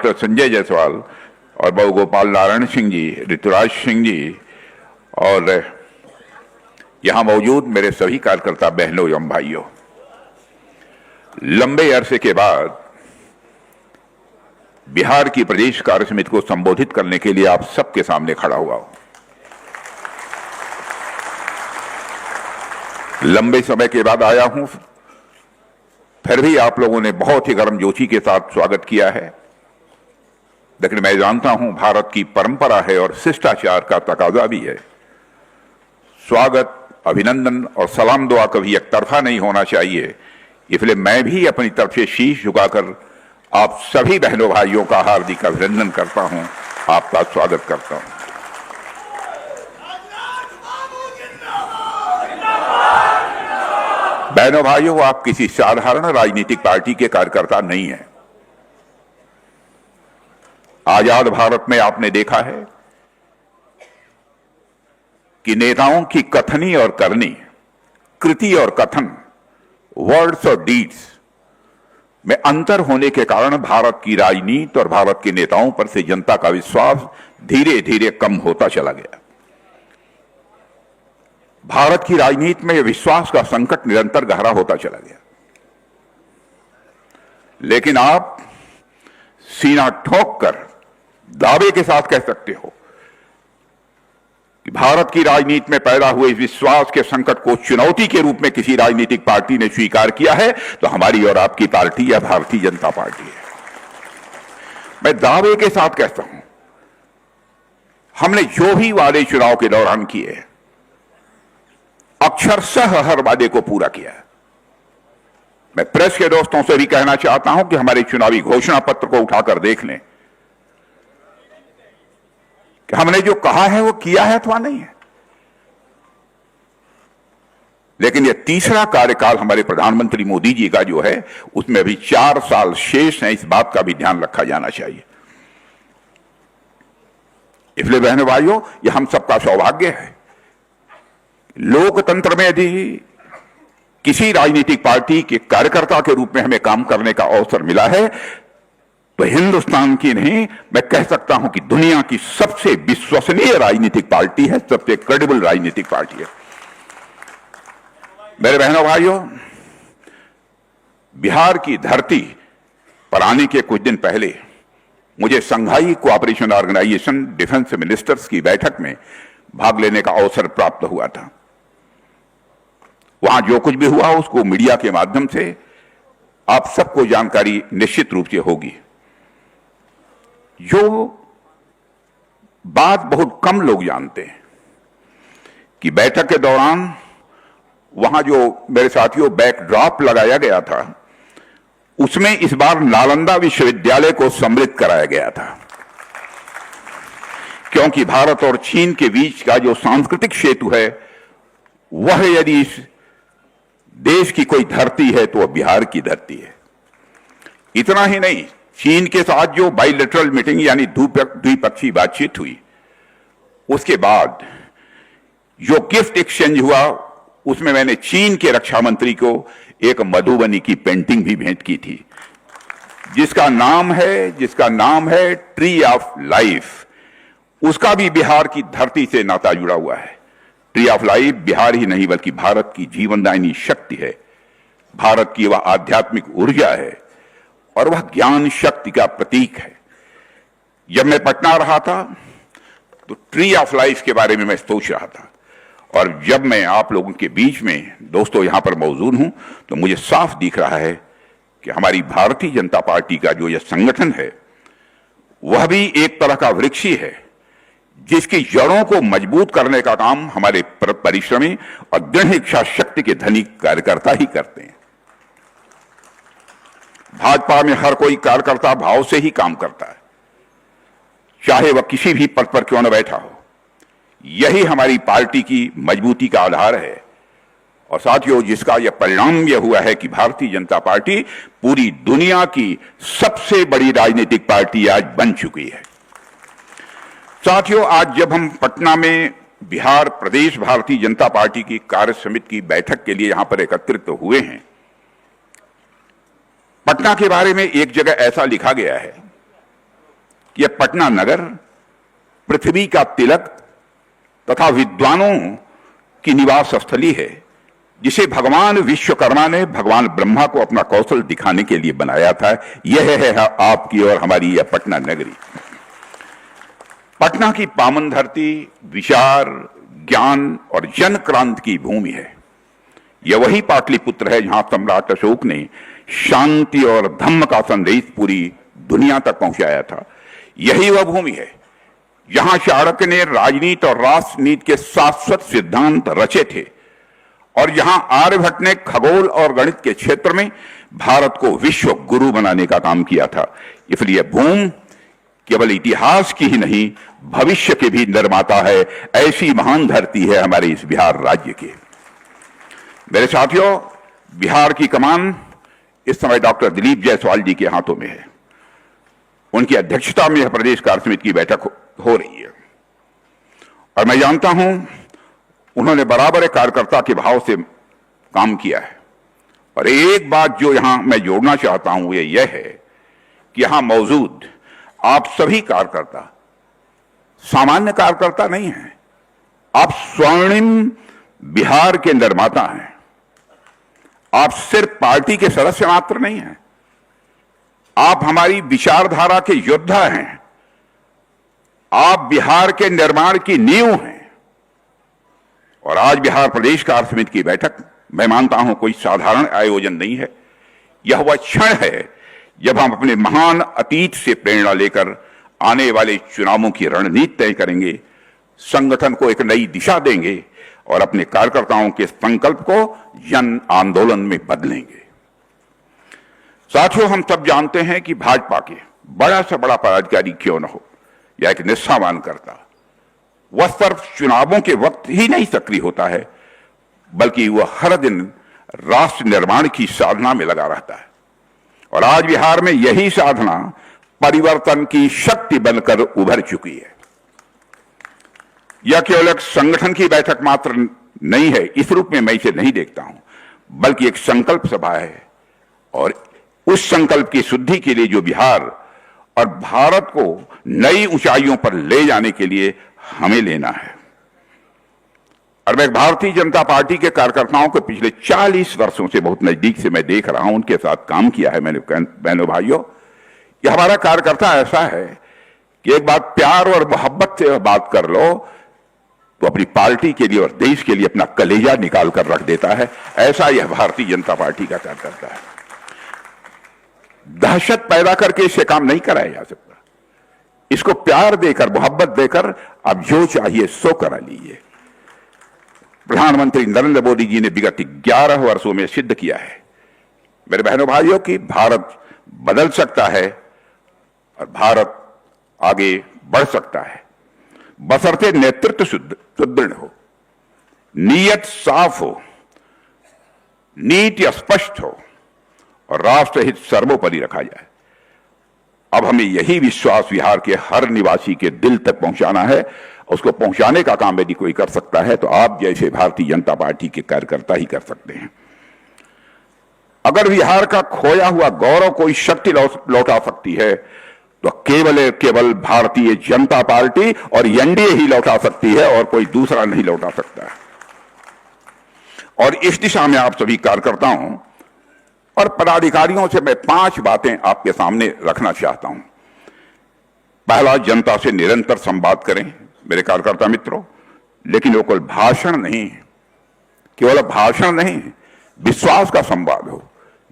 Doctor Sanjay Jaiswal और बहु गोपाल नारायण सिंह जी, ऋतुराज सिंह जी और यहां मौजूद मेरे सभी कार्यकर्ता बहनों एवं भाइयों, लंबे अरसे के बाद बिहार की प्रदेश कार्य समिति को संबोधित करने के लिए आप सबके सामने खड़ा हुआ हूं। लंबे समय के बाद आया हूं, फिर भी आप लोगों ने बहुत ही गर्मजोशी के साथ स्वागत किया है। लेकिन मैं जानता हूं भारत की परंपरा है और शिष्टाचार का तकाजा भी है। स्वागत, अभिनंदन और सलाम दुआ कभी एक तरफा नहीं होना चाहिए। इसलिए मैं भी अपनी तरफ से शीश झुकाकर आप सभी बहनों भाइयों का हार्दिक अभिनंदन करता हूं, आपका स्वागत करता हूं। बहनों भाइयों, आप किसी साधारण राजनीतिक पार्टी के कार्यकर्ता नहीं हैं। आजाद भारत में आपने देखा है कि नेताओं की कथनी और करनी, कृति और कथन, वर्ड्स और डीड्स में अंतर होने के कारण भारत की राजनीति और भारत के नेताओं पर से जनता का विश्वास धीरे धीरे कम होता चला गया। भारत की राजनीति में विश्वास का संकट निरंतर गहरा होता चला गया। लेकिन आप सीना ठोक कर दावे के साथ कह सकते हो कि भारत की राजनीति में पैदा हुए इस विश्वास के संकट को चुनौती के रूप में किसी राजनीतिक पार्टी ने स्वीकार किया है तो हमारी और आपकी पार्टी या भारतीय जनता पार्टी है। मैं दावे के साथ कहता हूं, हमने जो भी वादे चुनाव के दौरान किए, अक्षरशः हर वादे को पूरा किया। मैं प्रेस के दोस्तों से भी कहना चाहता हूं कि हमारे चुनावी घोषणा पत्र को उठाकर देख लें कि हमने जो कहा है वो किया है अथवा नहीं है। लेकिन यह तीसरा कार्यकाल हमारे प्रधानमंत्री मोदी जी का जो है, उसमें अभी 4 साल शेष हैं। इस बात का भी ध्यान रखा जाना चाहिए। इसलिए बहनों भाइयों, यह हम सबका सौभाग्य है। लोकतंत्र में यदि किसी राजनीतिक पार्टी के कार्यकर्ता के रूप में हमें काम करने का अवसर मिला है तो हिंदुस्तान की नहीं, मैं कह सकता हूं कि दुनिया की सबसे विश्वसनीय राजनीतिक पार्टी है, सबसे क्रेडिबल राजनीतिक पार्टी है। मेरे बहनों भाइयों, बिहार की धरती पर आने के कुछ दिन पहले मुझे संघाई कोऑपरेशन ऑर्गेनाइजेशन डिफेंस मिनिस्टर्स की बैठक में भाग लेने का अवसर प्राप्त हुआ था। वहां जो कुछ भी हुआ उसको मीडिया के माध्यम से आप सबको जानकारी निश्चित रूप से होगी। जो बात बहुत कम लोग जानते हैं कि बैठक के दौरान वहां जो मेरे साथियों बैकड्रॉप लगाया गया था, उसमें इस बार नालंदा विश्वविद्यालय को सम्मिलित कराया गया था, क्योंकि भारत और चीन के बीच का जो सांस्कृतिक सेतु है, वह यदि इस देश की कोई धरती है तो वह बिहार की धरती है। इतना ही नहीं, चीन के साथ जो बाइलेटरल मीटिंग यानी द्विपक्षीय बातचीत हुई, उसके बाद जो गिफ्ट एक्सचेंज हुआ, उसमें मैंने चीन के रक्षा मंत्री को एक मधुबनी की पेंटिंग भी भेंट की थी, जिसका नाम है ट्री ऑफ लाइफ। उसका भी बिहार की धरती से नाता जुड़ा हुआ है। ट्री ऑफ लाइफ बिहार ही नहीं बल्कि भारत की जीवनदायिनी शक्ति है, भारत की वह आध्यात्मिक ऊर्जा है और वह ज्ञान शक्ति का प्रतीक है। जब मैं पटना रहा था तो ट्री ऑफ लाइफ के बारे में मैं सोच रहा था, और जब मैं आप लोगों के बीच में दोस्तों यहां पर मौजूद हूं तो मुझे साफ दिख रहा है कि हमारी भारतीय जनता पार्टी का जो यह संगठन है, वह भी एक तरह का वृक्ष ही है, जिसकी जड़ों को मजबूत करने का काम हमारे परिश्रमी और दृढ़ इच्छा शक्ति के धनी कार्यकर्ता ही करते हैं। भाजपा में हर कोई कार्यकर्ता भाव से ही काम करता है, चाहे वह किसी भी पद पर क्यों न बैठा हो। यही हमारी पार्टी की मजबूती का आधार है। और साथियों, जिसका यह परिणाम यह हुआ है कि भारतीय जनता पार्टी पूरी दुनिया की सबसे बड़ी राजनीतिक पार्टी आज बन चुकी है। साथियों, आज जब हम पटना में बिहार प्रदेश भारतीय जनता पार्टी की कार्य समिति की बैठक के लिए यहां पर एकत्रित हुए हैं, पटना के बारे में एक जगह ऐसा लिखा गया है कि यह पटना नगर पृथ्वी का तिलक तथा विद्वानों की निवास स्थली है, जिसे भगवान विश्वकर्मा ने भगवान ब्रह्मा को अपना कौशल दिखाने के लिए बनाया था। यह है आपकी और हमारी यह पटना नगरी। पटना की पावन धरती विचार, ज्ञान और जन क्रांति की भूमि है। यह वही पाटलिपुत्र है जहां सम्राट अशोक ने शांति और धम्म का संदेश पूरी दुनिया तक पहुंचाया था। यही वह भूमि है जहां चाणक्य ने राजनीति और राष्ट्रनीति के शाश्वत सिद्धांत रचे थे और जहां आर्यभट्ट ने खगोल और गणित के क्षेत्र में भारत को विश्व गुरु बनाने का काम किया था। इसलिए भूमि केवल इतिहास की ही नहीं, भविष्य के भी निर्माता है। ऐसी महान धरती है हमारे इस बिहार राज्य की। मेरे साथियों, बिहार की कमान इस समय डॉक्टर दिलीप जायसवाल जी के हाथों में है। उनकी अध्यक्षता में प्रदेश कार्य समिति की बैठक हो रही है और मैं जानता हूं उन्होंने बराबर एक कार्यकर्ता के भाव से काम किया है। और एक बात जो यहां मैं जोड़ना चाहता हूं यह है कि यहां मौजूद आप सभी कार्यकर्ता सामान्य कार्यकर्ता नहीं हैं, आप स्वर्णिम बिहार के निर्माता हैं। आप सिर्फ पार्टी के सदस्य मात्र नहीं हैं, आप हमारी विचारधारा के योद्धा हैं। आप बिहार के निर्माण की नींव हैं। और आज बिहार प्रदेश कार्य समिति की बैठक मैं मानता हूं कोई साधारण आयोजन नहीं है। यह वह क्षण है जब हम अपने महान अतीत से प्रेरणा लेकर आने वाले चुनावों की रणनीति तय करेंगे, संगठन को एक नई दिशा देंगे और अपने कार्यकर्ताओं के संकल्प को जन आंदोलन में बदलेंगे। साथियों, हम सब जानते हैं कि भाजपा के बड़ा से बड़ा पदाधिकारी क्यों न हो या एक निष्ठावान करता, वह सिर्फ चुनावों के वक्त ही नहीं सक्रिय होता है, बल्कि वह हर दिन राष्ट्र निर्माण की साधना में लगा रहता है। और आज बिहार में यही साधना परिवर्तन की शक्ति बनकर उभर चुकी है। यह केवल एक संगठन की बैठक मात्र नहीं है, इस रूप में मैं इसे नहीं देखता हूं, बल्कि एक संकल्प सभा है। और उस संकल्प की शुद्धि के लिए जो बिहार और भारत को नई ऊंचाइयों पर ले जाने के लिए हमें लेना है। और मैं भारतीय जनता पार्टी के कार्यकर्ताओं को पिछले 40 वर्षों से बहुत नजदीक से मैं देख रहा हूं, उनके साथ काम किया है मैंने। बहनों भाइयों, ये हमारा कार्यकर्ता ऐसा है कि एक बात प्यार और मोहब्बत से बात कर लो तो अपनी पार्टी के लिए और देश के लिए अपना कलेजा निकाल कर रख देता है। ऐसा यह भारतीय जनता पार्टी का कार्यकर्ता है। दहशत पैदा करके इससे काम नहीं कराया जा सकता। इसको प्यार देकर, मोहब्बत देकर आप जो चाहिए सो करा लीजिए। प्रधानमंत्री नरेंद्र मोदी जी ने विगत 11 वर्षों में सिद्ध किया है, मेरे बहनों भाइयों, कि भारत बदल सकता है और भारत आगे बढ़ सकता है, बशर्ते नेतृत्व सुदृढ़ हो, नीयत साफ हो, नीति स्पष्ट हो और राष्ट्रहित सर्वोपरि रखा जाए। अब हमें यही विश्वास बिहार के हर निवासी के दिल तक पहुंचाना है। उसको पहुंचाने का काम यदि कोई कर सकता है तो आप जैसे भारतीय जनता पार्टी के कार्यकर्ता ही कर सकते हैं। अगर बिहार का खोया हुआ गौरव कोई शक्ति लौटा सकती है तो केवल भारतीय जनता पार्टी और एनडीए ही लौटा सकती है और कोई दूसरा नहीं लौटा सकता है। और इस दिशा में आप सभी कार्यकर्ताओं और पदाधिकारियों से मैं 5 बातें आपके सामने रखना चाहता हूं। पहला, जनता से निरंतर संवाद करें मेरे कार्यकर्ता मित्रों, लेकिन वो केवल भाषण नहीं, विश्वास का संवाद हो।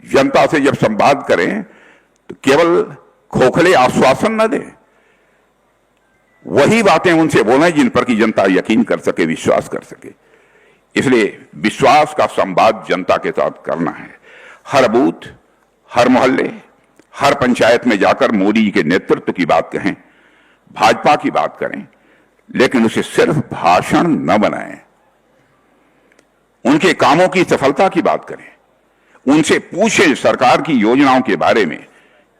जनता से जब संवाद करें तो केवल खोखले आश्वासन न दें, वही बातें उनसे बोलें जिन पर की जनता यकीन कर सके, विश्वास कर सके। इसलिए विश्वास का संवाद जनता के साथ करना है। हर बूथ, हर मोहल्ले, हर पंचायत में जाकर मोदी जी के नेतृत्व की बात कहें, भाजपा की बात करें, लेकिन उसे सिर्फ भाषण न बनाएं। उनके कामों की सफलता की बात करें, उनसे पूछें सरकार की योजनाओं के बारे में,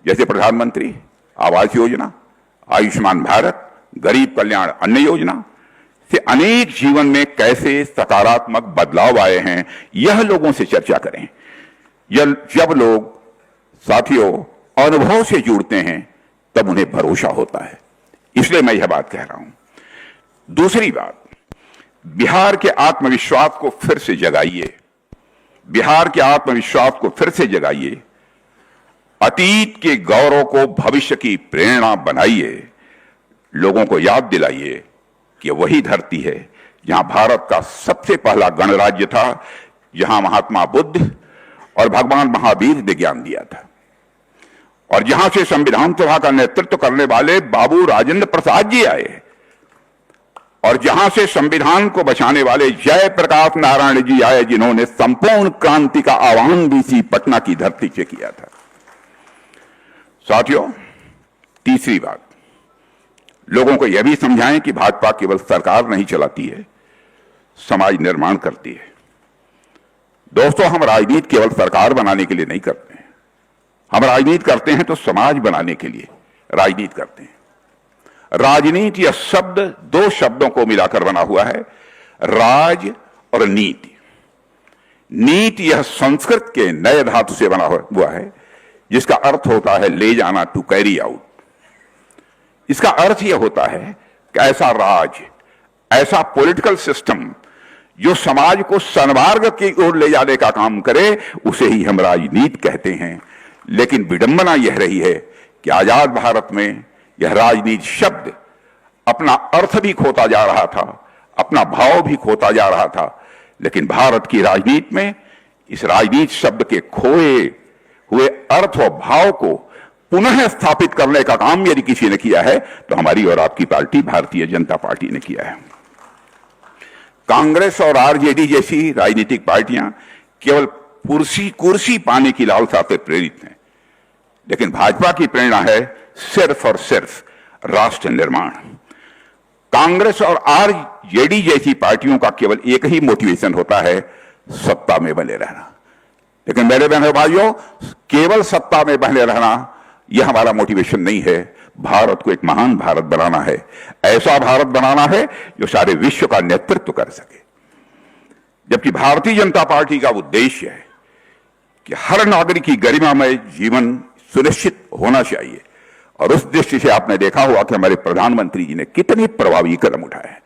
जैसे प्रधानमंत्री आवास योजना, आयुष्मान भारत, गरीब कल्याण अन्न योजना से अनेक जीवन में कैसे सकारात्मक बदलाव आए हैं, यह लोगों से चर्चा करें। जब लोग साथियों अनुभव से जुड़ते हैं, तब उन्हें भरोसा होता है। इसलिए मैं यह बात कह रहा हूं। दूसरी बात, बिहार के आत्मविश्वास को फिर से जगाइए, बिहार के आत्मविश्वास को फिर से जगाइए, अतीत के गौरव को भविष्य की प्रेरणा बनाइए, लोगों को याद दिलाइए कि वही धरती है जहां भारत का सबसे पहला गणराज्य था, जहां महात्मा बुद्ध और भगवान महावीर ने ज्ञान दिया था, और जहां से संविधान सभा का नेतृत्व करने वाले बाबू राजेंद्र प्रसाद जी आए, और जहां से संविधान को बचाने वाले जयप्रकाश नारायण जी आए, जिन्होंने संपूर्ण क्रांति का आह्वान भी इसी पटना की धरती से किया था। साथियों, तीसरी बात, लोगों को यह भी समझाएं कि भाजपा केवल सरकार नहीं चलाती है, समाज निर्माण करती है। दोस्तों, हम राजनीति केवल सरकार बनाने के लिए नहीं करते हैं, हम राजनीति करते हैं तो समाज बनाने के लिए राजनीति करते हैं। राजनीति यह शब्द दो शब्दों को मिलाकर बना हुआ है, राज और नीति। नीति यह संस्कृत के नए धातु से बना हुआ है, जिसका अर्थ होता है ले जाना, टू कैरी आउट। इसका अर्थ यह होता है कि ऐसा राज, ऐसा पॉलिटिकल सिस्टम जो समाज को सन्मार्ग की ओर ले जाने का काम करे, उसे ही हम राजनीति कहते हैं। लेकिन विडंबना यह रही है कि आजाद भारत में यह राजनीति शब्द अपना अर्थ भी खोता जा रहा था, अपना भाव भी खोता जा रहा था। लेकिन भारत की राजनीति में इस राजनीति शब्द के खोए हुए अर्थ और भाव को पुनः स्थापित करने का काम यदि किसी ने किया है तो हमारी और आपकी पार्टी भारतीय जनता पार्टी ने किया है। कांग्रेस और आरजेडी जैसी राजनीतिक पार्टियां केवल कुर्सी पाने की लालसा से प्रेरित हैं, लेकिन भाजपा की प्रेरणा है सिर्फ और सिर्फ राष्ट्र निर्माण। कांग्रेस और आरजेडी जैसी पार्टियों का केवल एक ही मोटिवेशन होता है, सत्ता में बने रहना। लेकिन मेरे बहनों भाइयों, केवल सत्ता में बने रहना यह हमारा मोटिवेशन नहीं है। भारत को एक महान भारत बनाना है, ऐसा भारत बनाना है जो सारे विश्व का नेतृत्व कर सके। जबकि भारतीय जनता पार्टी का उद्देश्य है कि हर नागरिक की गरिमामय जीवन सुनिश्चित होना चाहिए, और उस दृष्टि से आपने देखा होगा कि हमारे प्रधानमंत्री जी ने कितने प्रभावी कदम उठाए हैं।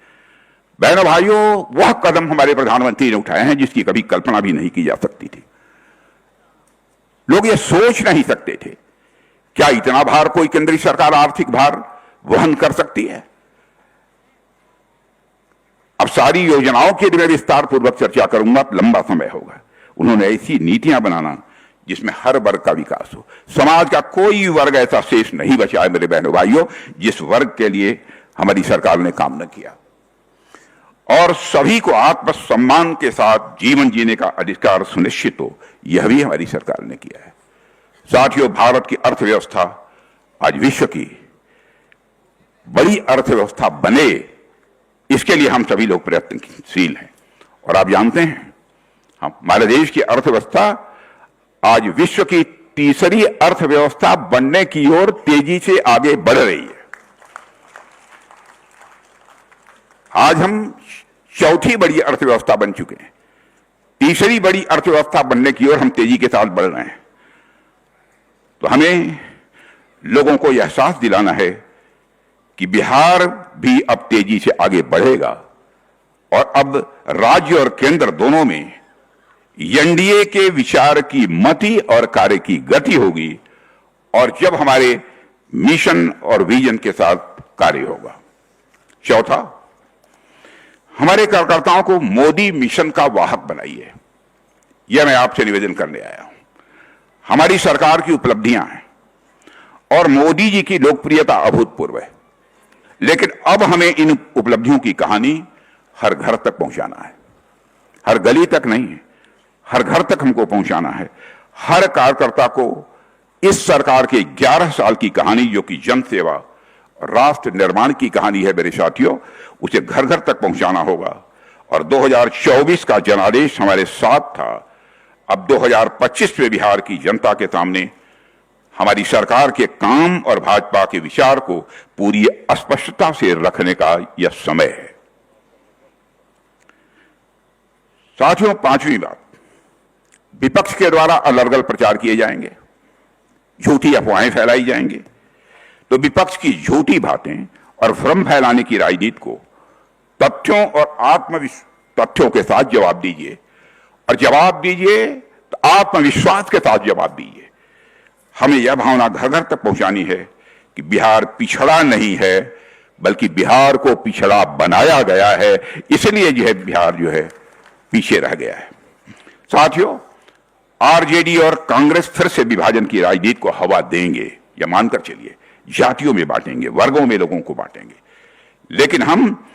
बहनों भाइयों, वह कदम हमारे प्रधानमंत्री ने उठाए हैं जिसकी कभी कल्पना भी नहीं की जा सकती थी। लोग ये सोच नहीं सकते थे, क्या इतना भार कोई केंद्रीय सरकार आर्थिक भार वहन कर सकती है। अब सारी योजनाओं के लिए विस्तार पूर्वक चर्चा करूंगा, लंबा समय होगा। उन्होंने ऐसी नीतियां बनाना जिसमें हर वर्ग का विकास हो। समाज का कोई वर्ग ऐसा शेष नहीं बचा है मेरे बहनों भाइयों जिस वर्ग के लिए हमारी सरकार ने काम न किया। और सभी को आत्मसम्मान के साथ जीवन जीने का अधिकार सुनिश्चित हो, यह भी हमारी सरकार ने किया है। साथियों, भारत की अर्थव्यवस्था आज विश्व की बड़ी अर्थव्यवस्था बने, इसके लिए हम सभी लोग प्रयत्नशील हैं। और आप जानते हैं, हमारे देश की अर्थव्यवस्था आज विश्व की तीसरी अर्थव्यवस्था बनने की ओर तेजी से आगे बढ़ रही है। आज हम चौथी बड़ी अर्थव्यवस्था बन चुके हैं, तीसरी बड़ी अर्थव्यवस्था बनने की ओर हम तेजी के साथ बढ़ रहे हैं। तो हमें लोगों को यह एहसास दिलाना है कि बिहार भी अब तेजी से आगे बढ़ेगा, और अब राज्य और केंद्र दोनों में एनडीए के विचार की मति और कार्य की गति होगी, और जब हमारे मिशन और विजन के साथ कार्य होगा। चौथा, हमारे कार्यकर्ताओं को मोदी मिशन का वाहक बनाइए, यह मैं आपसे निवेदन करने आया हूं। हमारी सरकार की उपलब्धियां हैं और मोदी जी की लोकप्रियता अभूतपूर्व है, लेकिन अब हमें इन उपलब्धियों की कहानी हर घर तक पहुंचाना है। हर गली तक नहीं है, हर घर तक हमको पहुंचाना है। हर कार्यकर्ता को इस सरकार के 11 साल की कहानी, जो कि जन सेवा राष्ट्र निर्माण की कहानी है मेरे साथियों, उसे घर घर तक पहुंचाना होगा। और 2024 का जनादेश हमारे साथ था। अब 2025 में बिहार की जनता के सामने हमारी सरकार के काम और भाजपा के विचार को पूरी स्पष्टता से रखने का यह समय है। साथियों, पांचवी बात, विपक्ष के द्वारा अलग अलग प्रचार किए जाएंगे, झूठी अफवाहें फैलाई जाएंगी, तो विपक्ष की झूठी बातें और भ्रम फैलाने की राजनीति को तथ्यों और तथ्यों के साथ जवाब दीजिए, और जवाब दीजिए तो आत्मविश्वास के साथ जवाब दीजिए। हमें यह भावना घर घर तक पहुंचानी है कि बिहार पिछड़ा नहीं है, बल्कि बिहार को पिछड़ा बनाया गया है, इसलिए जो है बिहार जो है पीछे रह गया है। साथियों, आरजेडी और कांग्रेस फिर से विभाजन की राजनीति को हवा देंगे, या मानकर चलिए, जातियों में बांटेंगे, वर्गों में लोगों को बांटेंगे। लेकिन हम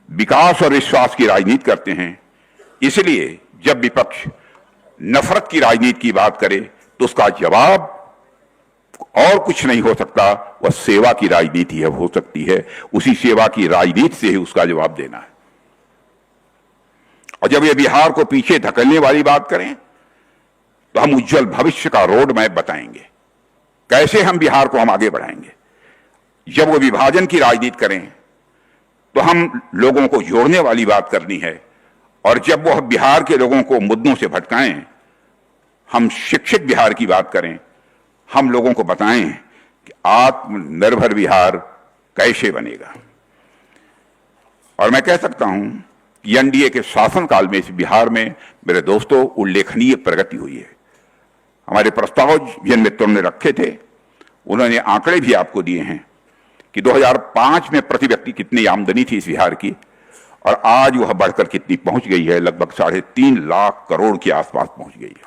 विकास और विश्वास की राजनीति करते हैं, इसलिए जब विपक्ष नफरत की राजनीति की बात करे तो उसका जवाब और कुछ नहीं हो सकता, वह सेवा की राजनीति है, हो सकती है। उसी सेवा की राजनीति से ही उसका जवाब देना है। और जब ये बिहार को पीछे धकेलने वाली बात करें तो हम उज्जवल भविष्य का रोड मैप बताएंगे, कैसे हम बिहार को आगे बढ़ाएंगे। जब वो विभाजन की राजनीति करें तो हम लोगों को जोड़ने वाली बात करनी है, और जब वह बिहार के लोगों को मुद्दों से भटकाएं, हम शिक्षित बिहार की बात करें, हम लोगों को बताएं कि आत्मनिर्भर बिहार कैसे बनेगा। और मैं कह सकता हूं कि एनडीए के शासनकाल में इस बिहार में मेरे दोस्तों उल्लेखनीय प्रगति हुई है। हमारे प्रस्ताव जिन मित्रों ने रखे थे, उन्होंने आंकड़े भी आपको दिए हैं कि 2005 में प्रति व्यक्ति कितनी आमदनी थी इस बिहार की, और आज वह बढ़कर कितनी पहुंच गई है, लगभग 3.5 लाख करोड़ के आसपास पहुंच गई है।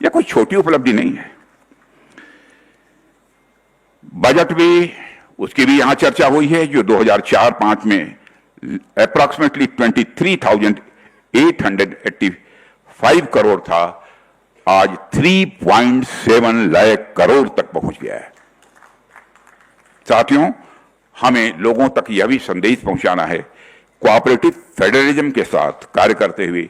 यह कोई छोटी उपलब्धि नहीं है। बजट भी, उसकी भी यहां चर्चा हुई है, जो 2004-05 में अप्रॉक्सीमेटली 23,885 करोड़ था, आज 3.7 लाख करोड़ तक पहुंच गया है। साथियों, हमें लोगों तक यह भी संदेश पहुंचाना है, कोऑपरेटिव फेडरलिज्म के साथ कार्य करते हुए